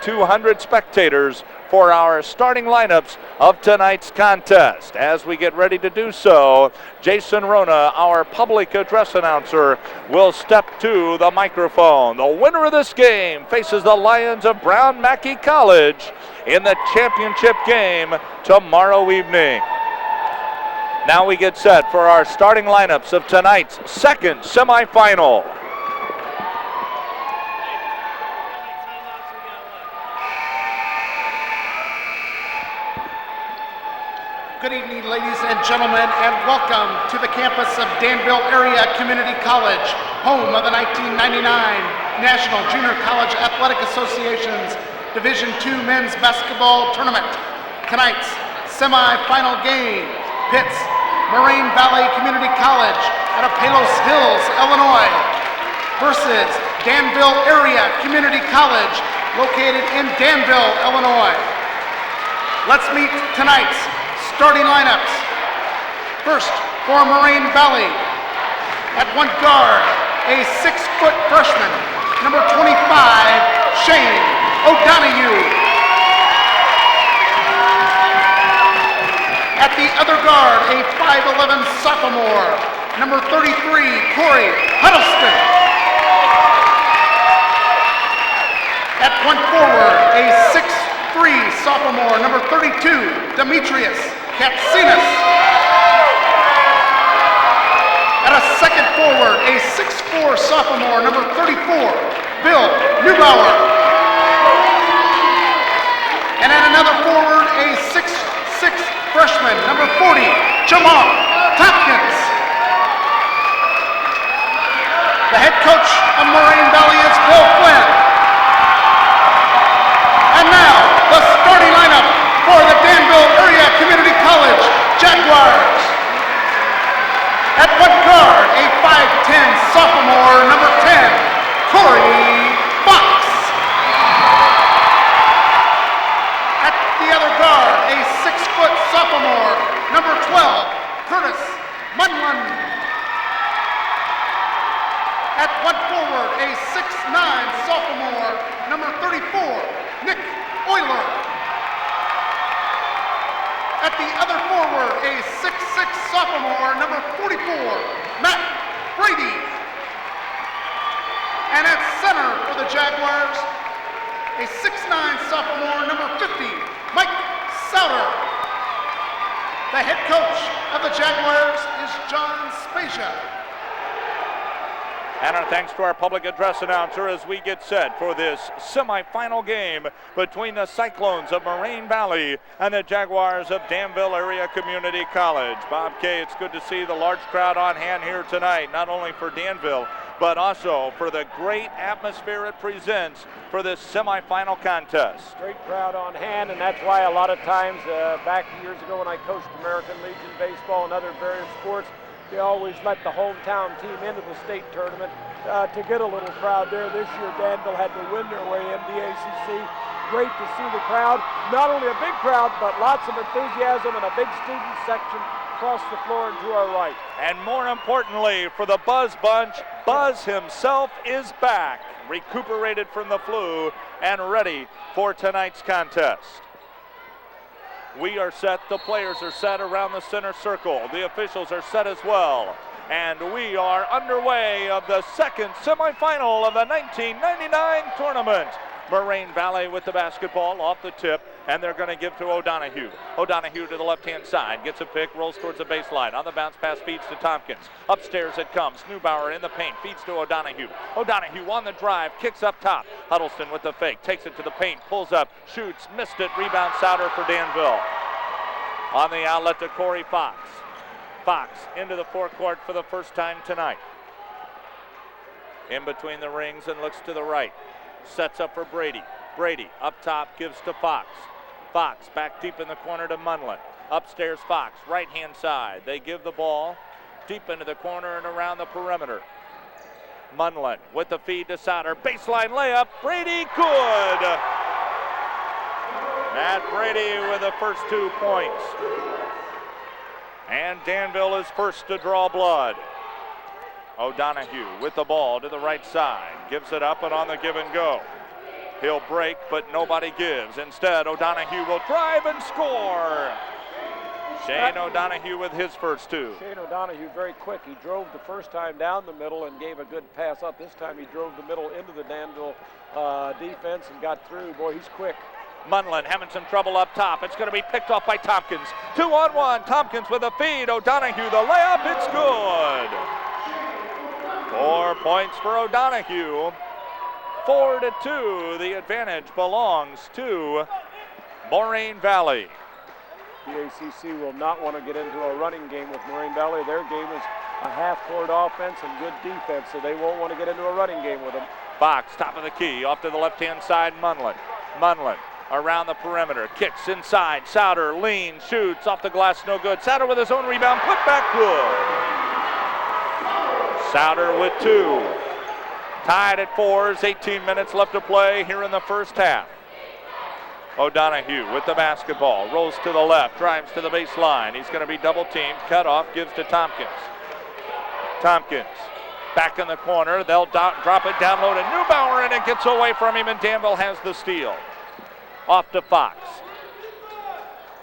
200 spectators for our starting lineups of tonight's contest. As we get ready to do so, Jason Rona, our public address announcer, will step to the microphone. The winner of this game faces the Lions of Brown Mackie College in the championship game tomorrow evening. Now we get set for our starting lineups of tonight's second semifinal. Good evening, ladies and gentlemen, and welcome to the campus of Danville Area Community College, home of the 1999 National Junior College Athletic Association's Division II Men's Basketball Tournament. Tonight's semi-final game pits Moraine Valley Community College out of Palos Hills, Illinois, versus Danville Area Community College, located in Danville, Illinois. Let's meet tonight's starting lineups. First, for Moraine Valley, at one guard, a 6-foot freshman, number 25, Shane O'Donoghue. At the other guard, a 5'11" sophomore, number 33, Corey Huddleston. At point forward, a 6'3" sophomore, number 32, Demetrius Katsinas. At a second forward, a 6'4" sophomore, number 34, Bill Neubauer. And at another forward, a 6'6" freshman, number 40, Jamal Tompkins. The head coach of Moraine Valley is Bill Flynn. And now, the starting lineup for the Danville Area Community College Jaguars. At one guard, a 5'10" sophomore, number 10, Corey Fox. At the other guard, a 6-foot sophomore, number 12, Curtis Munlin. At one forward, a 6'9" sophomore, number 34, Nick Olyer. At the other forward, a 6'6" sophomore, number 44, Matt Brady. And at center for the Jaguars, a 6'9" sophomore, number 50, Mike Sowder. The head coach of the Jaguars is John Spezia. And our thanks to our public address announcer as we get set for this semifinal game between the Cyclones of Moraine Valley and the Jaguars of Danville Area Community College. Bob K., it's good to see the large crowd on hand here tonight, not only for Danville, but also for the great atmosphere it presents for this semifinal contest. Great crowd on hand, and that's why a lot of times back years ago when I coached American Legion baseball and other various sports, they always let the hometown team into the state tournament to get a little crowd there. This year, Danville had to win their way in DACC. Great to see the crowd. Not only a big crowd, but lots of enthusiasm and a big student section across the floor and to our right. And more importantly, for the Buzz Bunch, Buzz himself is back, recuperated from the flu and ready for tonight's contest. We are set, the players are set around the center circle. The officials are set as well. And we are underway of the second semifinal of the 1999 tournament. Moraine Valley with the basketball off the tip, and they're going to give to O'Donoghue. O'Donoghue to the left-hand side, gets a pick, rolls towards the baseline. On the bounce pass, feeds to Tompkins. Upstairs it comes. Neubauer in the paint, feeds to O'Donoghue. O'Donoghue on the drive, kicks up top. Huddleston with the fake, takes it to the paint, pulls up, shoots, missed it. Rebound Sowder for Danville. On the outlet to Corey Fox. Fox into the forecourt for the first time tonight. In between the rings and looks to the right. Sets up for Brady. Brady up top gives to Fox. Fox back deep in the corner to Munlin. Upstairs Fox, right-hand side. They give the ball deep into the corner and around the perimeter. Munlin with the feed to Sowder. Baseline layup. Brady good. Matt Brady with the first 2 points. And Danville is first to draw blood. O'Donoghue with the ball to the right side. Gives it up and on the give and go. He'll break, but nobody gives. Instead, O'Donohue will drive and score. Shane O'Donohue with his first two. Shane O'Donohue very quick. He drove the first time down the middle and gave a good pass out. This time he drove the middle into the Danville defense and got through. Boy, he's quick. Munlin having some trouble up top. It's going to be picked off by Tompkins. 2-on-1. Tompkins with a feed. O'Donohue the layup. It's good. 4 points for O'Donohue. 4-2. The advantage belongs to Moraine Valley. The DACC will not want to get into a running game with Moraine Valley. Their game is a half-court offense and good defense, so they won't want to get into a running game with them. Fox, top of the key, off to the left-hand side, Munlin. Munlin around the perimeter, kicks inside. Sowder leans, shoots, off the glass, no good. Sowder with his own rebound, put back good. Sowder with 2. Tied at 4, 18 minutes left to play here in the first half. O'Donohue with the basketball, rolls to the left, drives to the baseline. He's going to be double teamed, cut off, gives to Tompkins. Tompkins back in the corner. They'll drop it down low to Neubauer, and it gets away from him, and Danville has the steal. Off to Fox.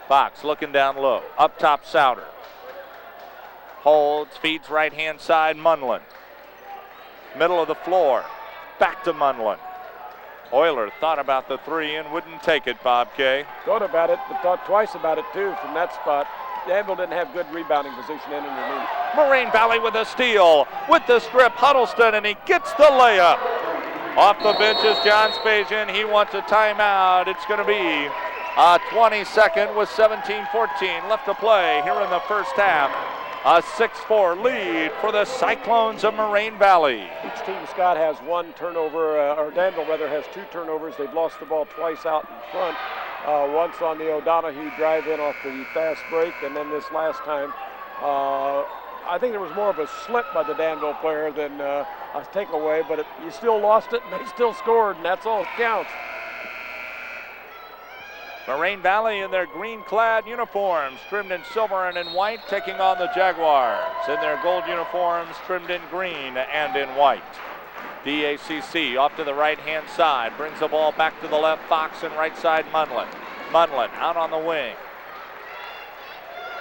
Fox looking down low. Up top, Sowder. Holds, feeds right-hand side, Munlin. Middle of the floor. Back to Munlin. Olyer thought about the 3 and wouldn't take it, Bob Kay. Thought about it, but thought twice about it, too, from that spot. Danville didn't have good rebounding position in underneath. Moraine Valley with a steal. With the strip, Huddleston, and he gets the layup. Off the bench is John Spazian. He wants a timeout. It's going to be a 20-second with 17-14 left to play here in the first half. A 6-4 lead for the Cyclones of Moraine Valley. Each team, Scott, has 1 turnover, or Danville rather has 2 turnovers. They've lost the ball twice out in front. Once on the O'Donohue drive-in off the fast break, and then this last time, I think there was more of a slip by the Danville player than a takeaway, but you still lost it, and they still scored, and that's all that counts. Moraine Valley in their green-clad uniforms, trimmed in silver and in white, taking on the Jaguars in their gold uniforms, trimmed in green and in white. DACC off to the right-hand side, brings the ball back to the left, Fox, and right side Munlin. Munlin out on the wing.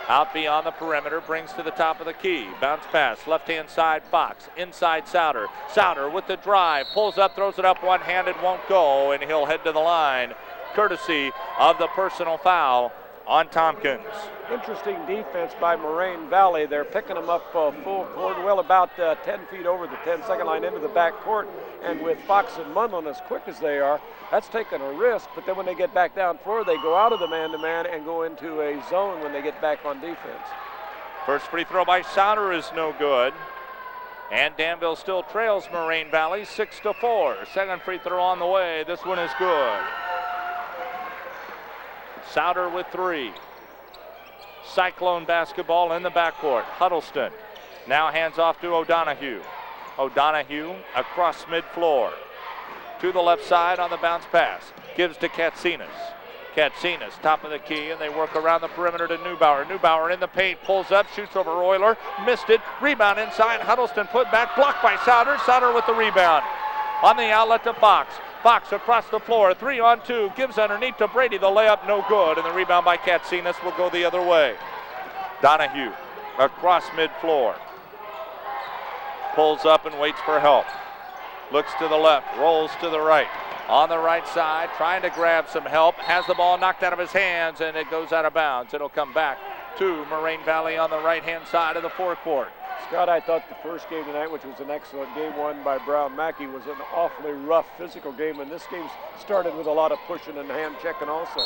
Out beyond the perimeter, brings to the top of the key. Bounce pass, left-hand side, Fox. Inside Sowder. Sowder with the drive, pulls up, throws it up one-handed, won't go, and he'll head to the line, courtesy of the personal foul on Tompkins. Interesting defense by Moraine Valley. They're picking them up full court, well about 10 feet over the 10-second line into the back court. And with Fox and Munlin as quick as they are, that's taking a risk. But then when they get back down floor, they go out of the man-to-man and go into a zone when they get back on defense. First free throw by Sowder is no good. And Danville still trails Moraine Valley 6-4. Second free throw on the way. This one is good. Sowder with 3. Cyclone basketball in the backcourt. Huddleston now hands off to O'Donohue. O'Donohue across mid-floor. To the left side on the bounce pass. Gives to Katsinas. Katsinas, top of the key, and they work around the perimeter to Neubauer. Neubauer in the paint, pulls up, shoots over Olyer. Missed it. Rebound inside. Huddleston put back. Blocked by Sowder. Sowder with the rebound. On the outlet to Fox. Fox across the floor, 3-on-2, gives underneath to Brady, the layup no good, and the rebound by Katsinas will go the other way. Donahue across mid-floor. Pulls up and waits for help. Looks to the left, rolls to the right. On the right side, trying to grab some help, has the ball knocked out of his hands, and it goes out of bounds. It'll come back to Moraine Valley on the right-hand side of the forecourt. Scott, I thought the first game tonight, which was an excellent game won by Brown Mackey, was an awfully rough physical game, and this game started with a lot of pushing and hand checking also.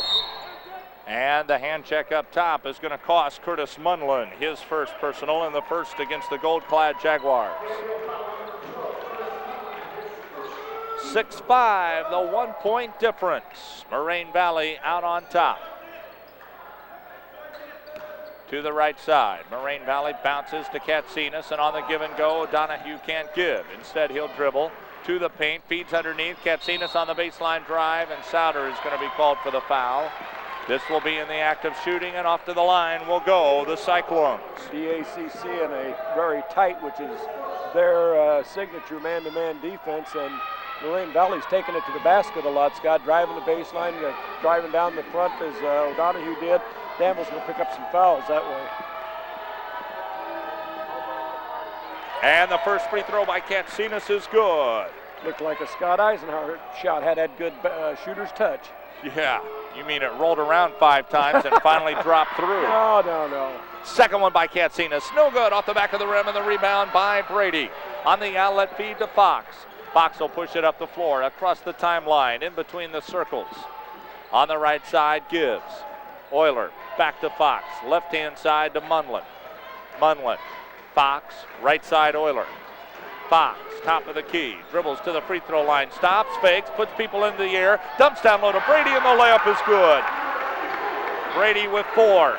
And the hand check up top is going to cost Curtis Munlin his first personal, and the first against the gold-clad Jaguars. 6-5, the 1-point difference. Moraine Valley out on top. To the right side, Moraine Valley bounces to Katsinas, and on the give and go, O'Donohue can't give. Instead, he'll dribble to the paint, feeds underneath. Katsinas on the baseline drive, and Sowder is going to be called for the foul. This will be in the act of shooting, and off to the line will go the Cyclones. DACC in a very tight, which is their signature man-to-man defense, and Moraine Valley's taking it to the basket a lot, Scott, driving the baseline, driving down the front as O'Donohue did. Danville's going to pick up some fouls that way. And the first free throw by Katsinas is good. Looked like a Scott Eisenhower shot, had that good shooter's touch. Yeah, you mean it rolled around 5 times and finally dropped through. No. Second one by Katsinas, no good, off the back of the rim, and the rebound by Brady. On the outlet feed to Fox. Fox will push it up the floor, across the timeline, in between the circles. On the right side, Gibbs. Olyer, back to Fox, left-hand side to Munlin. Munlin, Fox, right side Olyer. Fox, top of the key, dribbles to the free throw line, stops, fakes, puts people into the air, dumps down low to Brady, and the layup is good. Brady with 4.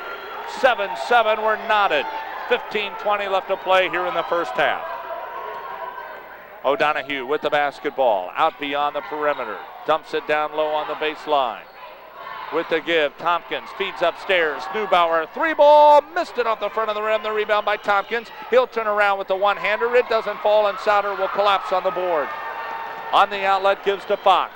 7-7, we're knotted. 15-20 left to play here in the first half. O'Donohue with the basketball, out beyond the perimeter, dumps it down low on the baseline. With the give, Tompkins feeds upstairs. Neubauer, 3-ball, missed it off the front of the rim. The rebound by Tompkins. He'll turn around with the one-hander. It doesn't fall, and Sowder will collapse on the board. On the outlet, gives to Fox.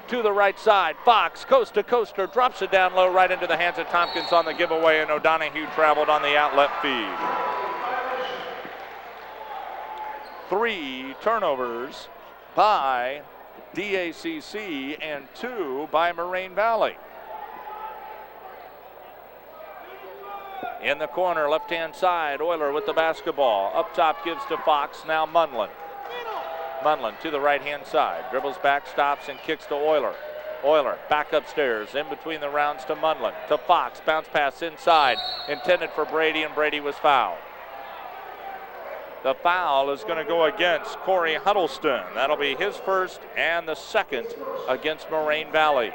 To the right side, Fox, coast to coaster, drops it down low right into the hands of Tompkins on the giveaway, and O'Donohue traveled on the outlet feed. 3 turnovers by DACC and 2 by Moraine Valley. In the corner, left-hand side, Olyer with the basketball. Up top gives to Fox, now Munlin. Munlin to the right-hand side, dribbles back, stops, and kicks to Olyer. Olyer back upstairs, in between the rounds to Munlin. To Fox, bounce pass inside, intended for Brady, and Brady was fouled. The foul is going to go against Corey Huddleston. That'll be his first and the second against Moraine Valley.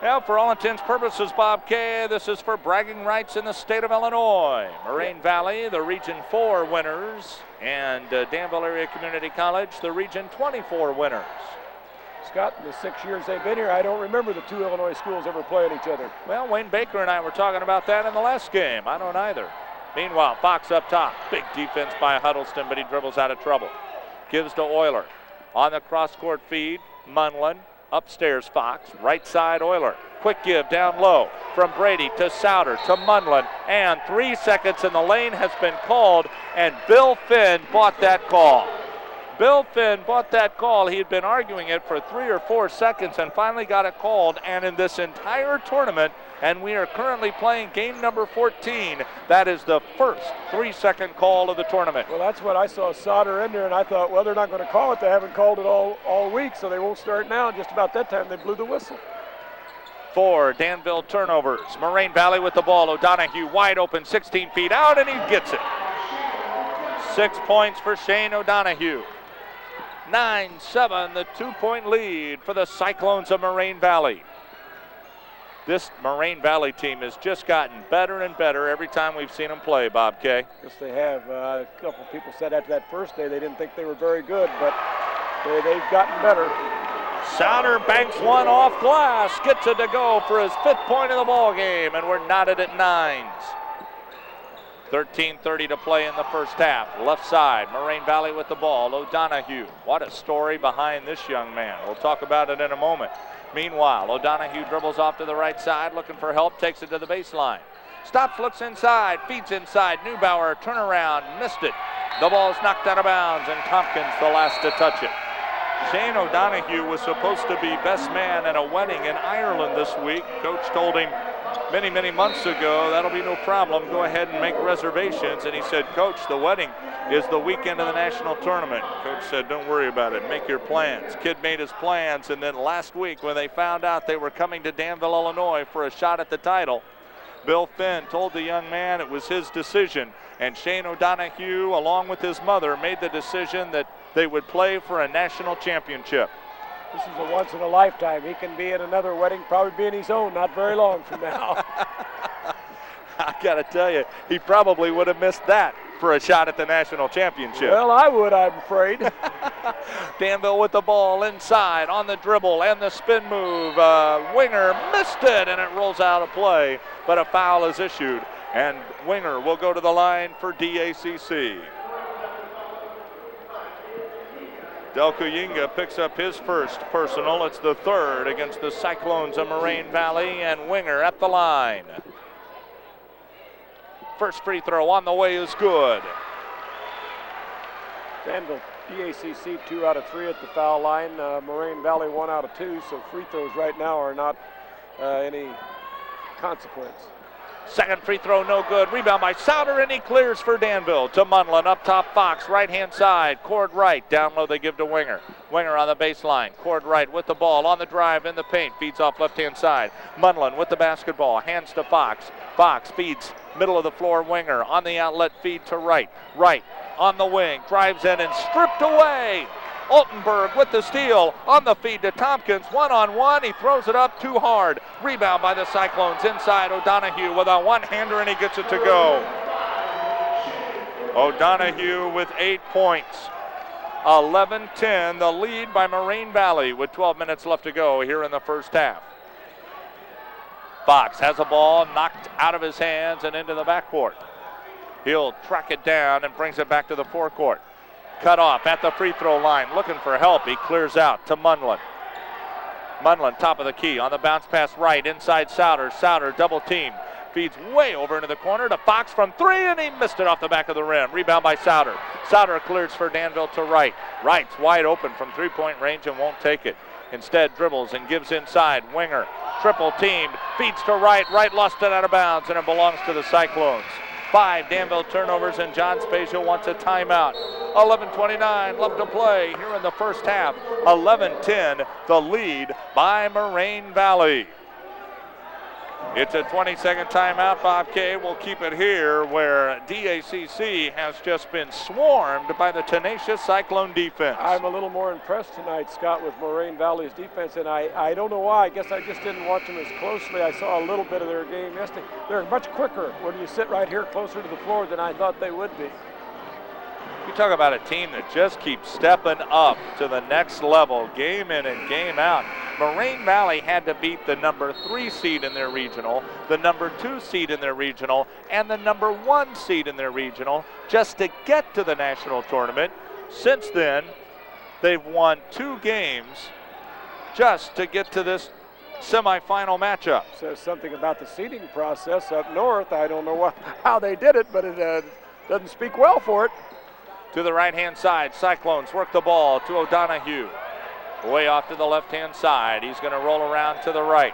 Well, for all intents and purposes, Bob K., this is for bragging rights in the state of Illinois. Moraine Valley, the Region 4 winners, and Danville Area Community College, the Region 24 winners. Scott, in the 6 years they've been here, I don't remember the 2 Illinois schools ever playing each other. Well, Wayne Baker and I were talking about that in the last game. I don't either. Meanwhile, Fox up top. Big defense by Huddleston, but he dribbles out of trouble. Gives to Olyer. On the cross-court feed, Munlin. Upstairs, Fox. Right side, Olyer. Quick give down low from Brady to Sowder to Munlin. And 3 seconds in the lane has been called, and Bill Finn bought that call. Bill Finn bought that call. He had been arguing it for 3 or 4 seconds and finally got it called. And in this entire tournament, and we are currently playing game number 14, that is the first 3-second call of the tournament. Well, that's what I saw Sowder in there, and I thought, well, they're not going to call it. They haven't called it all week, so they won't start now. Just about that time, they blew the whistle. 4 Danville turnovers. Moraine Valley with the ball. O'Donohue wide open, 16 feet out, and he gets it. 6 points for Shane O'Donohue. 9-7, the 2-point lead for the Cyclones of Moraine Valley. This Moraine Valley team has just gotten better and better every time we've seen them play, Bob K. Yes, they have. A couple of people said after that first day they didn't think they were very good, but they've gotten better. Sowder banks one off glass, gets it to go for his 5th point of the ball game, and we're knotted at 9s. 13:30 to play in the first half. Left side, Moraine Valley with the ball. O'Donohue. What a story behind this young man. We'll talk about it in a moment. Meanwhile, O'Donohue dribbles off to the right side, looking for help, takes it to the baseline. Stops, looks inside, feeds inside. Neubauer, turnaround, missed it. The ball's knocked out of bounds, and Tompkins the last to touch it. Shane O'Donohue was supposed to be best man at a wedding in Ireland this week. Coach told him many, many months ago, that'll be no problem. Go ahead and make reservations. And he said, Coach, the wedding is the weekend of the national tournament. Coach said, don't worry about it. Make your plans. Kid made his plans. And then last week when they found out they were coming to Danville, Illinois for a shot at the title, Bill Finn told the young man it was his decision. And Shane O'Donohue, along with his mother, made the decision that they would play for a national championship. This is a once in a lifetime. He can be at another wedding, probably be in his own not very long from now. I gotta tell you, he probably would have missed that for a shot at the national championship. Well, I would, I'm afraid. Danville with the ball inside on the dribble and the spin move. Wenger missed it, and it rolls out of play, but a foul is issued, and Wenger will go to the line for DACC. Delcuyinga picks up his first personal. It's the third against the Cyclones of Moraine Valley, and Wenger at the line. First free throw on the way is good. Danville DACC 2 out of 3 at the foul line. Moraine Valley 1 out of 2, so free throws right now are not any consequence. Second free throw, no good. Rebound by Sowder, and he clears for Danville. To Munlin, up top Fox, right-hand side. Cord Wright, down low they give to Wenger. Wenger on the baseline. Cord Wright with the ball, on the drive, in the paint. Feeds off left-hand side. Munlin with the basketball, hands to Fox. Fox feeds middle of the floor, Wenger. On the outlet feed to Wright. Wright on the wing, drives in and stripped away. Altenberg with the steal, on the feed to Tompkins, one-on-one, he throws it up too hard. Rebound by the Cyclones, inside O'Donohue with a one-hander, and he gets it to go. O'Donohue with 8 points. 11-10, the lead by Moraine Valley with 12 minutes left to go here in the first half. Fox has a ball knocked out of his hands and into the backcourt. He'll track it down and brings it back to the forecourt. Cut off at the free throw line, looking for help. He clears out to Munlin. Munlin, top of the key, on the bounce pass right, inside Sowder. Sowder double team, feeds way over into the corner to Fox from 3, and he missed it off the back of the rim. Rebound by Sowder. Sowder clears for Danville to Wright. Wright's wide open from three-point range and won't take it. Instead dribbles and gives inside. Wenger, triple teamed, feeds to Wright. Wright lost it out of bounds, and it belongs to the Cyclones. 5 Danville turnovers, and John Spezia wants a timeout. 11:29 left to play here in the first half. 11-10, the lead by Moraine Valley. It's a 20-second timeout. Bob K will keep it here, where DACC has just been swarmed by the tenacious Cyclone defense. I'm a little more impressed tonight, Scott, with Moraine Valley's defense, and I don't know why. I guess I just didn't watch them as closely. I saw a little bit of their game yesterday. They're much quicker when you sit right here closer to the floor than I thought they would be. You talk about a team that just keeps stepping up to the next level, game in and game out. Moraine Valley had to beat the number 3 seed in their regional, the number 2 seed in their regional, and the number 1 seed in their regional just to get to the national tournament. Since then, they've won 2 games just to get to this semifinal matchup. Says something about the seeding process up north. I don't know how they did it, but it doesn't speak well for it. To the right-hand side, Cyclones work the ball to O'Donohue. Way off to the left-hand side. He's going to roll around to the right.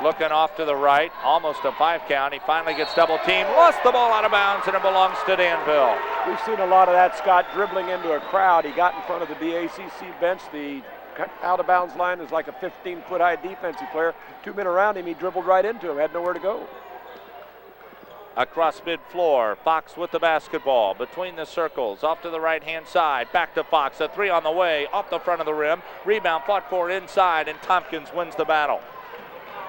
Looking off to the right, almost a 5 count. He finally gets double teamed, lost the ball out of bounds, and it belongs to Danville. We've seen a lot of that, Scott, dribbling into a crowd. He got in front of the DACC bench. The out-of-bounds line is like a 15-foot-high defensive player. 2 men around him, he dribbled right into him, had nowhere to go. Across mid-floor, Fox with the basketball between the circles, off to the right-hand side, back to Fox, a 3 on the way, off the front of the rim, rebound fought for inside, and Tompkins wins the battle.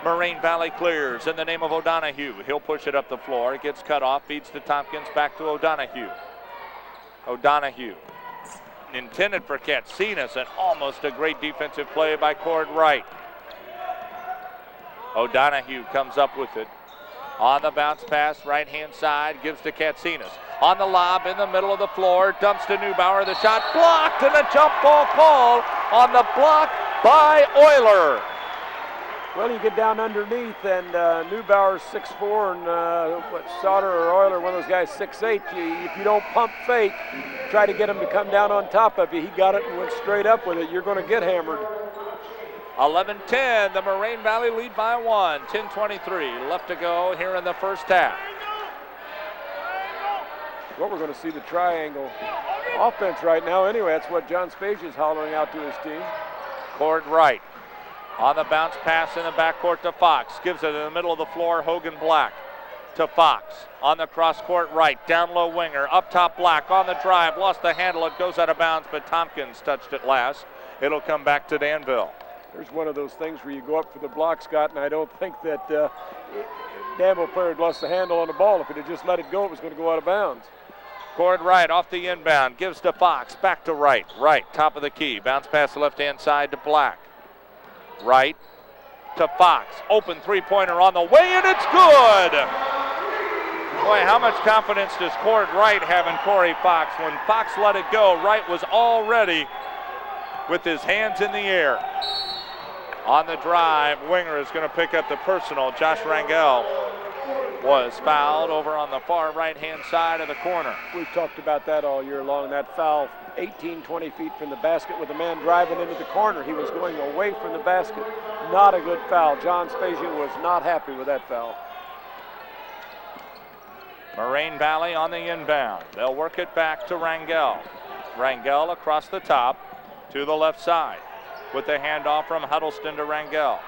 Moraine Valley clears in the name of O'Donohue. He'll push it up the floor, it gets cut off, feeds to Tompkins, back to O'Donohue. O'Donohue, intended for Katsinas, and almost a great defensive play by Cord Wright. O'Donohue comes up with it. On the bounce pass, right-hand side, gives to Katsinas. On the lob, in the middle of the floor, dumps to Neubauer. The shot blocked, and a jump ball call on the block by Olyer. Well, you get down underneath, and Neubauer's 6'4", and Sowder or Olyer, one of those guys 6'8". If you don't pump fake, try to get him to come down on top of you. He got it and went straight up with it. You're going to get hammered. 11-10, the Moraine Valley lead by 1. 10:23 left to go here in the first half. Well, we're going to see the triangle offense right now. Anyway, that's what John Spezia is hollering out to his team. Cord Wright on the bounce pass in the backcourt to Fox. Gives it in the middle of the floor, Hogan Black to Fox. On the cross court right, down low Wenger. Up top Black on the drive, lost the handle. It goes out of bounds, but Tompkins touched it last. It'll come back to Danville. There's one of those things where you go up for the block, Scott, and I don't think that Danville player had lost the handle on the ball. If it had just let it go, it was going to go out of bounds. Cord Wright off the inbound, gives to Fox, back to Wright. Wright, top of the key, bounce pass the left-hand side to Black. Wright to Fox, open three-pointer on the way, and it's good! Boy, how much confidence does Cord Wright have in Corey Fox? When Fox let it go, Wright was already with his hands in the air. On the drive, Wenger is going to pick up the personal. Josh Rangel was fouled over on the far right-hand side of the corner. We've talked about that all year long, that foul 18, 20 feet from the basket with a man driving into the corner. He was going away from the basket. Not a good foul. John Spezia was not happy with that foul. Moraine Valley on the inbound. They'll work it back to Rangel. Rangel across the top to the left side with the handoff from Huddleston to Rangel.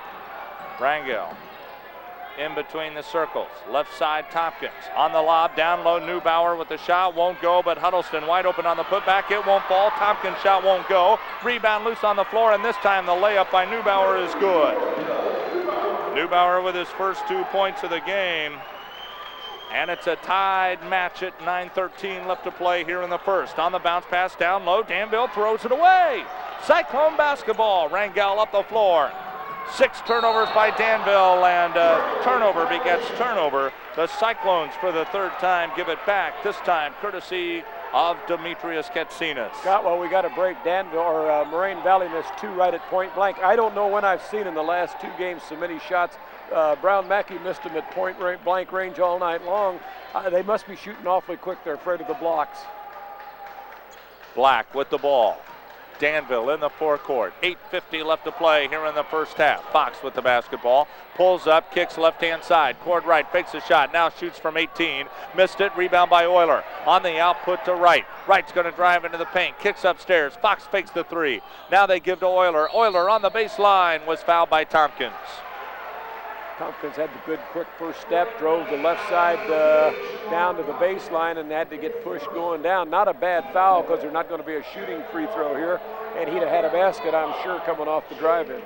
Rangel in between the circles. Left side Tompkins on the lob. Down low Neubauer with the shot. Won't go, but Huddleston wide open on the putback. It won't fall. Tompkins' shot won't go. Rebound loose on the floor, and this time the layup by Neubauer is good. Neubauer with his first 2 points of the game. And it's a tied match at 9:13 left to play here in the first. On the bounce pass down low, Danville throws it away. Cyclone basketball. Rangel up the floor. 6 turnovers by Danville, and turnover begets turnover. The Cyclones for the third time give it back, this time courtesy of Demetrius Katsinas. Well, we got to break. Danville or Moraine Valley missed 2 right at point blank. I don't know when I've seen in the last 2 games so many shots. Brown Mackey missed them at point blank range all night long. They must be shooting awfully quick. They're afraid of the blocks. Black with the ball. Danville in the forecourt. 8:50 left to play here in the first half. Fox with the basketball. Pulls up, kicks left-hand side. Cord right, fakes a shot. Now shoots from 18. Missed it. Rebound by Olyer. On the output to Wright. Wright's going to drive into the paint. Kicks upstairs. Fox fakes the 3. Now they give to Olyer. Olyer on the baseline was fouled by Tompkins. Tompkins had the good quick first step, drove the left side down to the baseline and had to get pushed going down. Not a bad foul because there's not going to be a shooting free throw here, and he'd have had a basket, I'm sure, coming off the drive-in.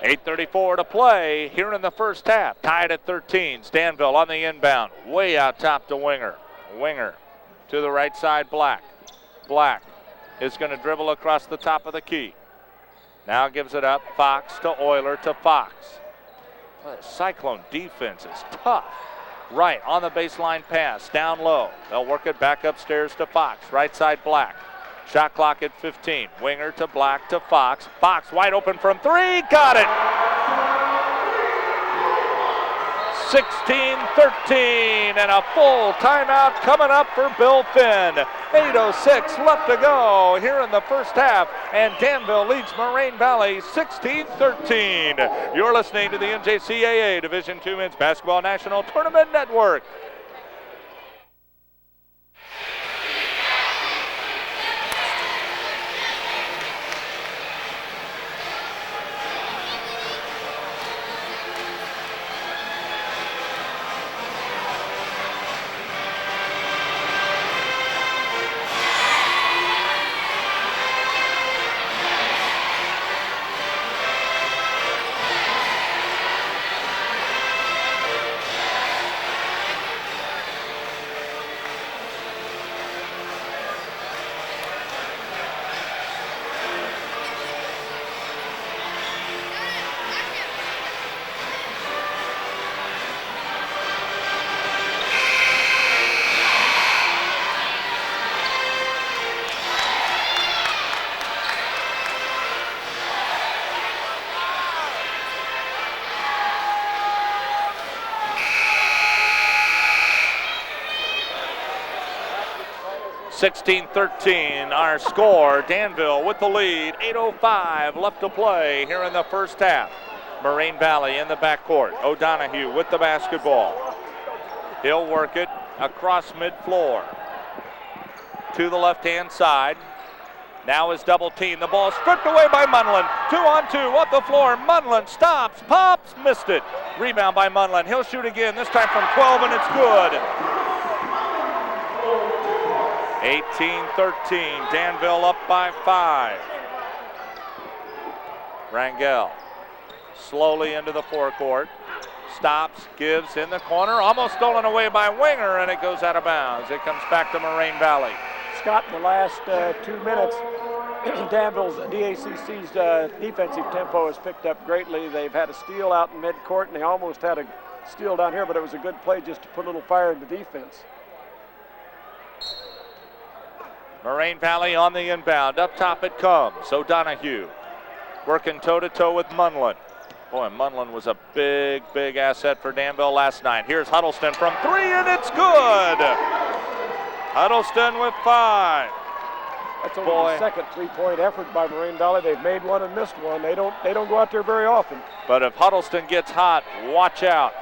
8:34 to play here in the first half. Tied at 13. Danville on the inbound. Way out top to Wenger. Wenger to the right side, Black. Black is going to dribble across the top of the key. Now gives it up, Fox to Olyer to Fox. The Cyclone defense is tough. Right on the baseline pass, down low. They'll work it back upstairs to Fox. Right side Black. Shot clock at 15. Wenger to Black to Fox. Fox wide open from 3, got it! 16-13 and a full timeout coming up for Bill Finn. 8:06 left to go here in the first half, and Danville leads Moraine Valley 16-13. You're listening to the NJCAA Division II Men's Basketball National Tournament Network. (16-13) our score. Danville with the lead. 8:05 left to play here in the first half. Moraine Valley in the backcourt. O'Donohue with the basketball. He'll work it across mid-floor to the left-hand side. Now is double team. The ball stripped away by Munlin. 2-on-2 up the floor. Munlin stops, pops, missed it. Rebound by Munlin. He'll shoot again, this time from 12, and it's good. 18-13, Danville up by 5. Rangel slowly into the forecourt. Stops, gives in the corner, almost stolen away by Wenger, and it goes out of bounds. It comes back to Moraine Valley. Scott, in the last 2 minutes, Danville's DACC's defensive tempo has picked up greatly. They've had a steal out in midcourt, and they almost had a steal down here, but it was a good play just to put a little fire in the defense. Moraine Valley on the inbound. Up top it comes. O'Donohue working toe-to-toe with Munlin. Boy, Munlin was a big, big asset for Danville last night. Here's Huddleston from 3, and it's good. Huddleston with 5. That's only the second three-point effort by Moraine Valley. They've made one and missed one. They don't go out there very often. But if Huddleston gets hot, watch out.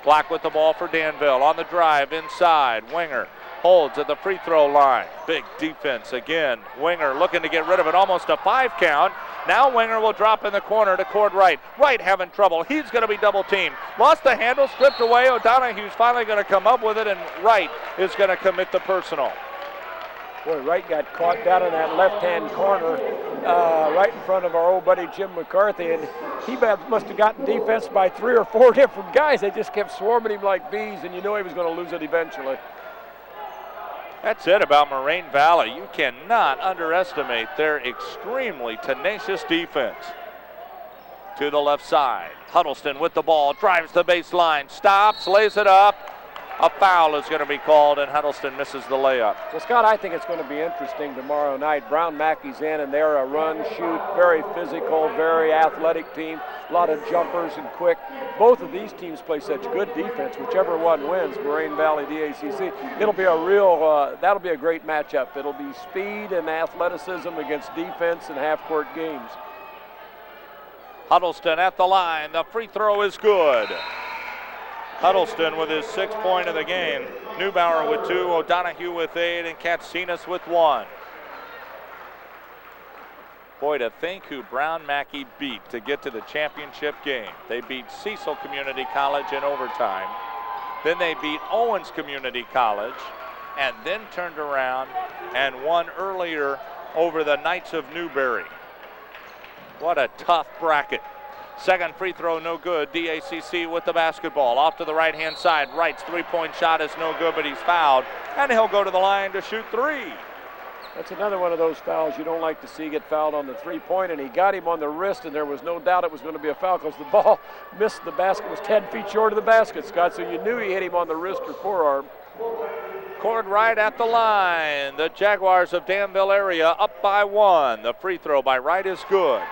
Black with the ball for Danville on the drive inside. Wenger holds at the free throw line. Big defense again. Wenger looking to get rid of it. Almost a 5 count. Now Wenger will drop in the corner to Cord Wright. Wright having trouble. He's going to be double teamed. Lost the handle, stripped away. O'Donohue's finally going to come up with it, and Wright is going to commit the personal. Boy, Wright got caught down in that left-hand corner right in front of our old buddy Jim McCarthy, and he must have gotten defense by 3 or 4 different guys. They just kept swarming him like bees, and you know he was going to lose it eventually. That's it about Moraine Valley. You cannot underestimate their extremely tenacious defense. To the left side, Huddleston with the ball, drives the baseline, stops, lays it up. A foul is going to be called, and Huddleston misses the layup. Well, Scott, I think it's going to be interesting tomorrow night. Brown Mackey's in, and they're a run, shoot, very physical, very athletic team. A lot of jumpers and quick. Both of these teams play such good defense. Whichever one wins, Moraine Valley, DACC, it'll be a real, that'll be a great matchup. It'll be speed and athleticism against defense and half-court games. Huddleston at the line. The free throw is good. Huddleston with his 6th point of the game. Neubauer with 2, O'Donohue with 8, and Katsinas with 1. Boy, to think who Brown Mackey beat to get to the championship game. They beat Cecil Community College in overtime. Then they beat Owens Community College, and then turned around and won earlier over the Knights of Newberry. What a tough bracket. Second free throw, no good. DACC with the basketball. Off to the right-hand side. Wright's three-point shot is no good, but he's fouled. And he'll go to the line to shoot 3. That's another one of those fouls you don't like to see get fouled on the three-point, and he got him on the wrist, and there was no doubt it was going to be a foul because the ball missed the basket, was 10 feet short of the basket, Scott, so you knew he hit him on the wrist or forearm. Cord Wright at the line. The Jaguars of Danville area up by 1. The free throw by Wright is good.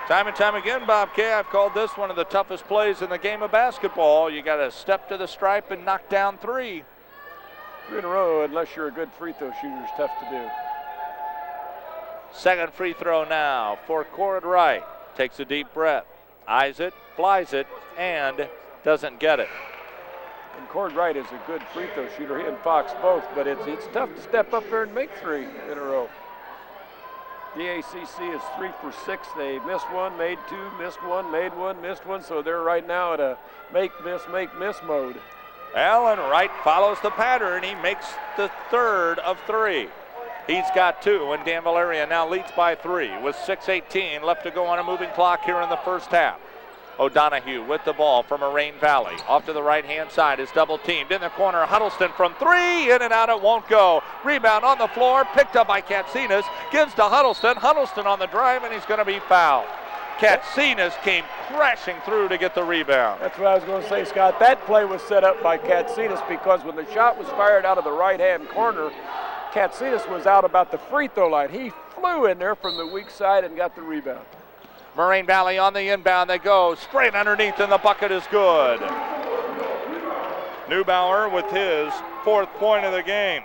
Time and time again, Bob K., I've called this one of the toughest plays in the game of basketball. You got to step to the stripe and knock down 3. 3 in a row, unless you're a good free throw shooter, is tough to do. Second free throw now for Cord Wright. Takes a deep breath, eyes it, flies it, and doesn't get it. And Cord Wright is a good free throw shooter. He and Fox both, but it's tough to step up there and make 3 in a row. The ACC is 3 for 6. They missed 1, made 2, missed 1, made 1, missed 1. So they're right now at a make, miss mode. Alan Wright follows the pattern. He makes the 3rd of 3. He's got 2, and Danville area now leads by 3 with 6:18 left to go on a moving clock here in the first half. O'Donohue with the ball from Moraine Valley. Off to the right-hand side is double teamed. In the corner, Huddleston from 3. In and out, it won't go. Rebound on the floor, picked up by Katsinas. Gives to Huddleston. Huddleston on the drive, and he's going to be fouled. Katsinas came crashing through to get the rebound. That's what I was going to say, Scott. That play was set up by Katsinas because when the shot was fired out of the right-hand corner, Katsinas was out about the free throw line. He flew in there from the weak side and got the rebound. Moraine Valley on the inbound. They go straight underneath, and the bucket is good. Neubauer with his 4th point of the game.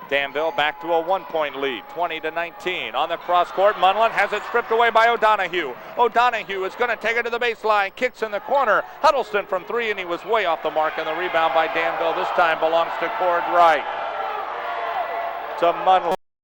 Danville back to a 1-point lead, 20-19. On the cross court, Munlin has it stripped away by O'Donohue. O'Donohue is going to take it to the baseline, kicks in the corner. Huddleston from 3, and he was way off the mark, and the rebound by Danville this time belongs to Cord Wright. To Munlin.